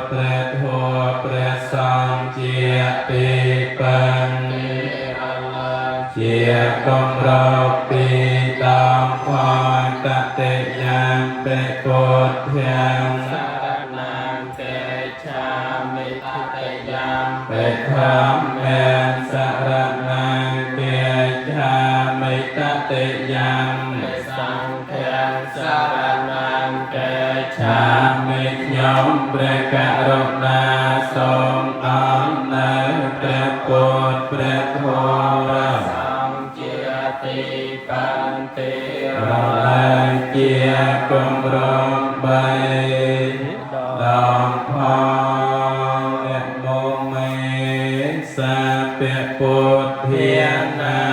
ព្រះធម៌ព្រះសង្ឃជាទីពឹងជាកំរកពីតំផលតតិយ៉ាងពេពុទ្ធាំសារណាំតេឆាមិតតិយ៉ាងពេធម្មំសារណាំតេឆាមិតតិយ៉ាងពេសង្ឃំសារណាំតេឆាមិខ្ញុំព្រះករុណាសូមអង្គនៅព្រះពុទ្ធព្រះធម៌ព្រះសង្ឃជាទីបន្ទារលែងជាគម្រោងបីដងផលអ្នកមកមេសាពពុទ្ធានា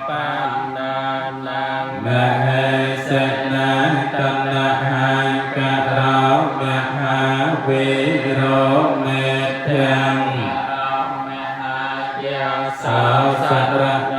បណ្ណានាមហេសនាតនហង្ការោមហាវិរោមេទាំងសោសរណ